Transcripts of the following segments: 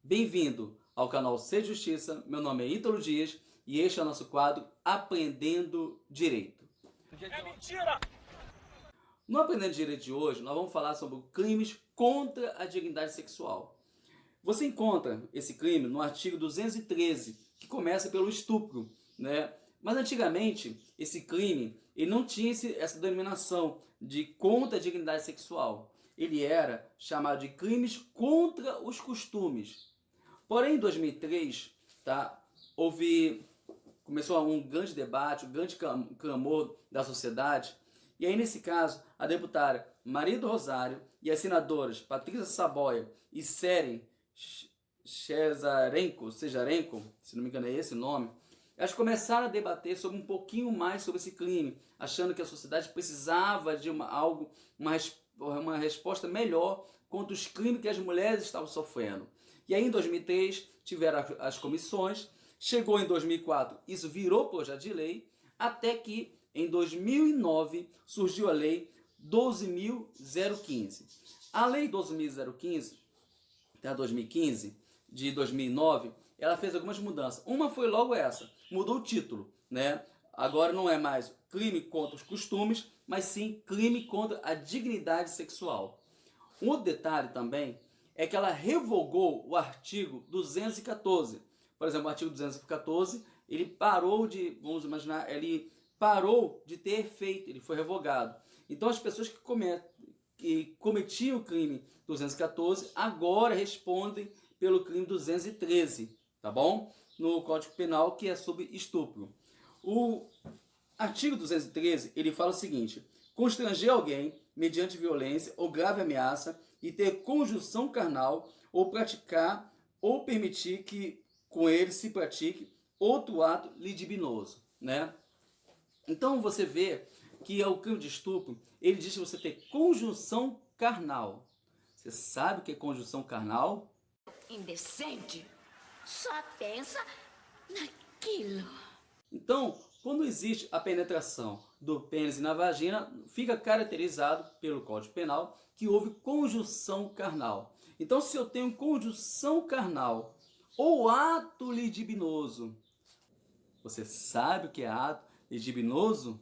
Bem-vindo ao canal Ser Justiça, meu nome é Ítalo Dias e este é o nosso quadro Aprendendo Direito. É mentira! No Aprendendo Direito de hoje, nós vamos falar sobre crimes contra a dignidade sexual. Você encontra esse crime no artigo 213, que começa pelo estupro, né? Mas antigamente, esse crime ele não tinha essa denominação de contra a dignidade sexual. Ele era chamado de crimes contra os costumes. Porém, em 2003, começou um grande debate, um grande clamor da sociedade. E aí, nesse caso, a deputada Maria do Rosário e as senadoras Patrícia Saboia e Seren Cesarenko, se não me engano é esse o nome, elas começaram a debater sobre um pouquinho mais sobre esse crime, achando que a sociedade precisava de uma resposta melhor contra os crimes que as mulheres estavam sofrendo. E aí em 2003 tiveram as comissões, chegou em 2004, isso virou projeto de lei, até que em 2009 surgiu a lei 12.015. A lei 12.015, até 2015, de 2009, ela fez algumas mudanças. Uma foi logo essa, mudou o título, né? Agora não é mais crime contra os costumes, mas sim crime contra a dignidade sexual. Um outro detalhe também é que ela revogou o artigo 214. Por exemplo, o artigo 214, ele parou de, vamos imaginar, ele parou de ter efeito, ele foi revogado. Então as pessoas que cometiam o crime 214 agora respondem pelo crime 213, tá bom? No Código Penal, que é sobre estupro. O artigo 213, ele fala o seguinte: constranger alguém mediante violência ou grave ameaça e ter conjunção carnal ou praticar ou permitir que com ele se pratique outro ato libidinoso, né? Então você vê que o crime de estupro, ele diz que você tem conjunção carnal. Você sabe o que é conjunção carnal? Indecente, só pensa naquilo. Então, quando existe a penetração do pênis na vagina, fica caracterizado pelo Código Penal que houve conjunção carnal. Então, se eu tenho conjunção carnal ou ato libidinoso, você sabe o que é ato libidinoso?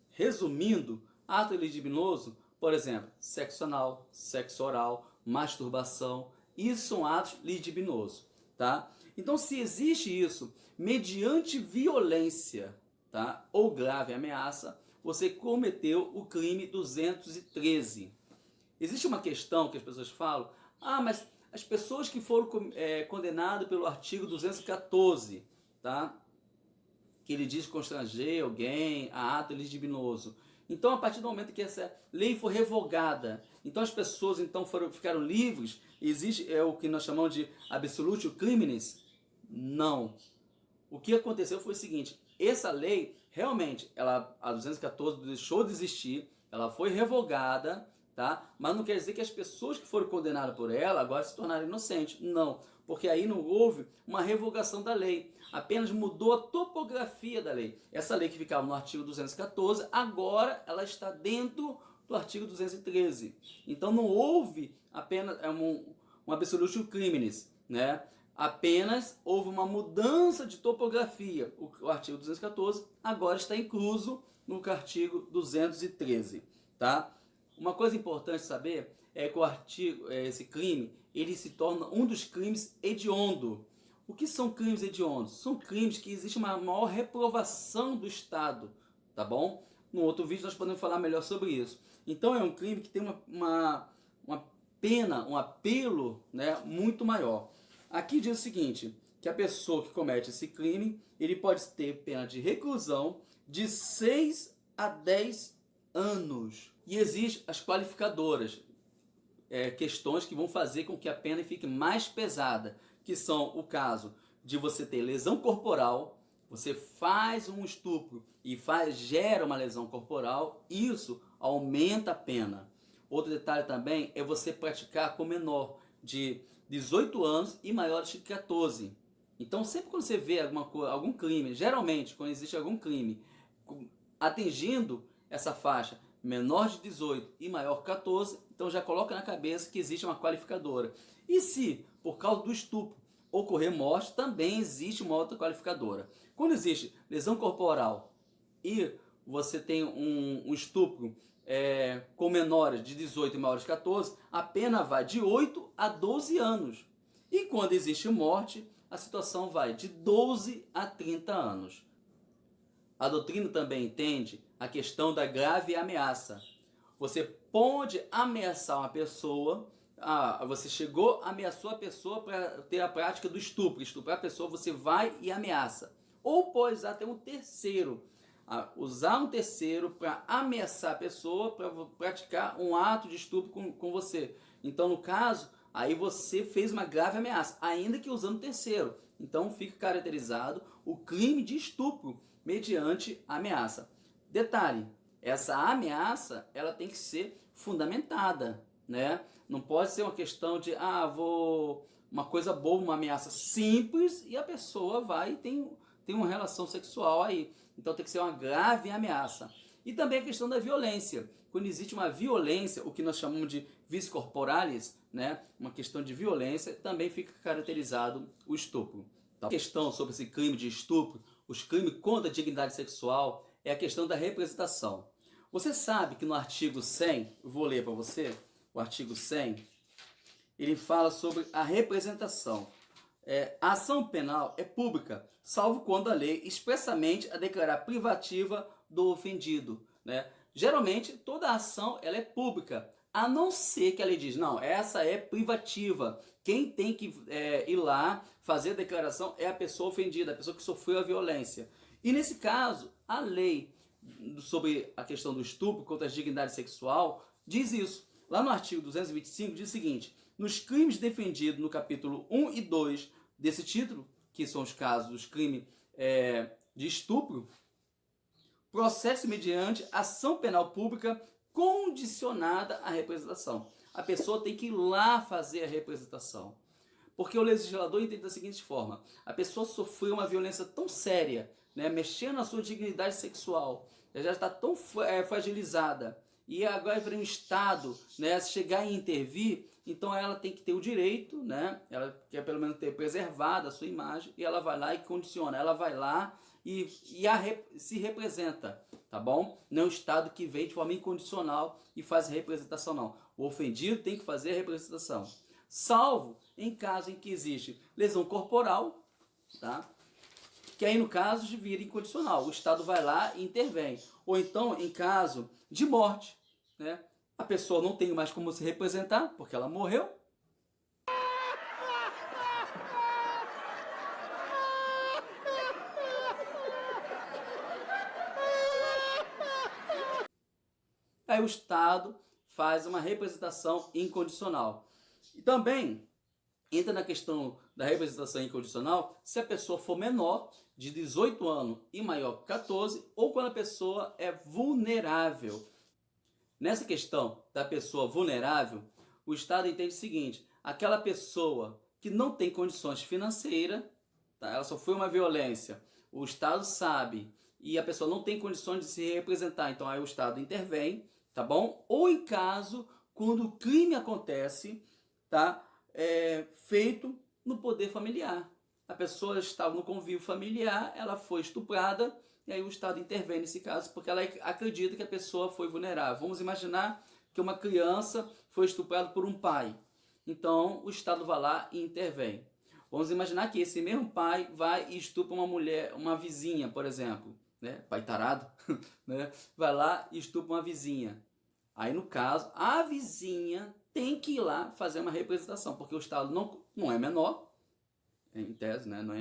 Resumindo, ato libidinoso, por exemplo, sexo anal, sexo oral, masturbação, isso são atos libidinosos, tá? Então, se existe isso mediante violência, tá, ou grave ameaça, você cometeu o crime 213. Existe uma questão que as pessoas falam: mas as pessoas que foram condenadas pelo artigo 214, tá? Que ele diz constranger alguém a ato libidinoso. Então, a partir do momento que essa lei foi revogada, então as pessoas ficaram livres, existe o que nós chamamos de absolutio criminis? Não. O que aconteceu foi o seguinte: essa lei, realmente, a 214 deixou de existir, ela foi revogada, tá? Mas não quer dizer que as pessoas que foram condenadas por ela agora se tornaram inocentes. Não, porque aí não houve uma revogação da lei, apenas mudou a topografia da lei. Essa lei que ficava no artigo 214, agora ela está dentro do artigo 213. Então não houve apenas um absolutio criminis, né? Apenas houve uma mudança de topografia. O artigo 214 agora está incluso no artigo 213, tá? Uma coisa importante saber é que esse crime, ele se torna um dos crimes hediondo. O que são crimes hediondos? São crimes que existe uma maior reprovação do Estado, tá bom? No outro vídeo nós podemos falar melhor sobre isso. Então é um crime que tem uma pena, um apelo, né, muito maior. Aqui diz o seguinte, que a pessoa que comete esse crime, ele pode ter pena de reclusão de 6 a 10 anos. E existem as qualificadoras, questões que vão fazer com que a pena fique mais pesada, que são o caso de você ter lesão corporal, você faz um estupro e gera uma lesão corporal, isso aumenta a pena. Outro detalhe também é você praticar com menor de 18 anos e maior de 14. Então, sempre quando você vê algum crime, geralmente quando existe algum crime atingindo essa faixa menor de 18 e maior 14, então já coloca na cabeça que existe uma qualificadora. E se, por causa do estupro, ocorrer morte, também existe uma outra qualificadora. Quando existe lesão corporal e você tem um estupro com menores de 18 e maiores de 14, a pena vai de 8 a 12 anos. E quando existe morte, a situação vai de 12 a 30 anos. A doutrina também entende a questão da grave ameaça. Você pode ameaçar uma pessoa, você chegou, ameaçou a pessoa para ter a prática do estupro. Estuprar a pessoa, você vai e ameaça. Ou pode usar até um terceiro. Usar um terceiro para ameaçar a pessoa para praticar um ato de estupro com você. Então, no caso, aí você fez uma grave ameaça, ainda que usando terceiro. Então, fica caracterizado o crime de estupro mediante ameaça. Detalhe, essa ameaça ela tem que ser fundamentada, né? Não pode ser uma questão de, uma coisa boa, uma ameaça simples e a pessoa vai e tem uma relação sexual aí. Então tem que ser uma grave ameaça. E também a questão da violência. Quando existe uma violência, o que nós chamamos de vis corporalis, né? Uma questão de violência, também fica caracterizado o estupro. Então, a questão sobre esse crime de estupro, os crimes contra a dignidade sexual, é a questão da representação. Você sabe que no artigo 100, eu vou ler para você, o artigo 100, ele fala sobre a representação. A ação penal é pública, salvo quando a lei expressamente a declarar privativa do ofendido, né? Geralmente, toda ação ela é pública, a não ser que a lei diz, não, essa é privativa. Quem tem que ir lá fazer a declaração é a pessoa ofendida, a pessoa que sofreu a violência. E nesse caso, a lei sobre a questão do estupro contra a dignidade sexual diz isso. Lá no artigo 225 diz o seguinte: nos crimes defendidos no capítulo 1 e 2 desse título, que são os casos dos crimes de estupro, processo mediante ação penal pública condicionada à representação. A pessoa tem que ir lá fazer a representação. Porque o legislador entende da seguinte forma: a pessoa sofreu uma violência tão séria, né, mexendo na sua dignidade sexual, já está tão fragilizada, e agora vem um Estado, né, chegar e intervir, então ela tem que ter o direito, né, ela quer pelo menos ter preservado a sua imagem, e ela vai lá e condiciona, ela vai lá e se representa, tá bom? Não é o Estado que vem de forma incondicional e faz a representação, não. O ofendido tem que fazer a representação. Salvo em caso em que existe lesão corporal, tá? Que aí no caso de vira incondicional, o Estado vai lá e intervém. Ou então em caso de morte, né? A pessoa não tem mais como se representar, porque ela morreu. Aí o Estado faz uma representação incondicional. E também entra na questão da representação incondicional se a pessoa for menor de 18 anos e maior que 14, ou quando a pessoa é vulnerável. Nessa questão da pessoa vulnerável, o Estado entende o seguinte: aquela pessoa que não tem condições financeiras, tá? Ela sofreu uma violência, o Estado sabe, e a pessoa não tem condições de se representar, então aí o Estado intervém, tá bom? Ou em caso, quando o crime acontece, tá? Feito no poder familiar. A pessoa estava no convívio familiar, ela foi estuprada, e aí o Estado intervém nesse caso, porque ela acredita que a pessoa foi vulnerável. Vamos imaginar que uma criança foi estuprada por um pai. Então, o Estado vai lá e intervém. Vamos imaginar que esse mesmo pai vai e estupra uma mulher, uma vizinha, por exemplo. Né? Pai tarado, né? Vai lá e estupra uma vizinha. Aí, no caso, a vizinha tem que ir lá fazer uma representação, porque o Estado não é menor, em tese, né? não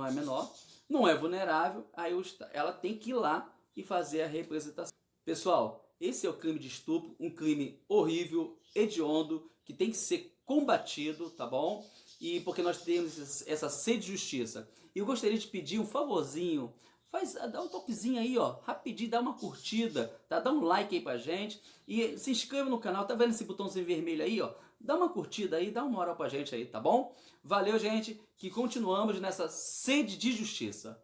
é menor, não é vulnerável, aí ela tem que ir lá e fazer a representação. Pessoal, esse é o crime de estupro, um crime horrível, hediondo, que tem que ser combatido, tá bom? E porque nós temos essa sede de justiça. E eu gostaria de pedir um favorzinho, dá um toquezinho aí, ó, rapidinho, dá uma curtida, tá? Dá um like aí pra gente e se inscreva no canal, tá vendo esse botãozinho vermelho aí, ó? Dá uma curtida aí, dá uma moral pra gente aí, tá bom? Valeu, gente, que continuamos nessa sede de justiça.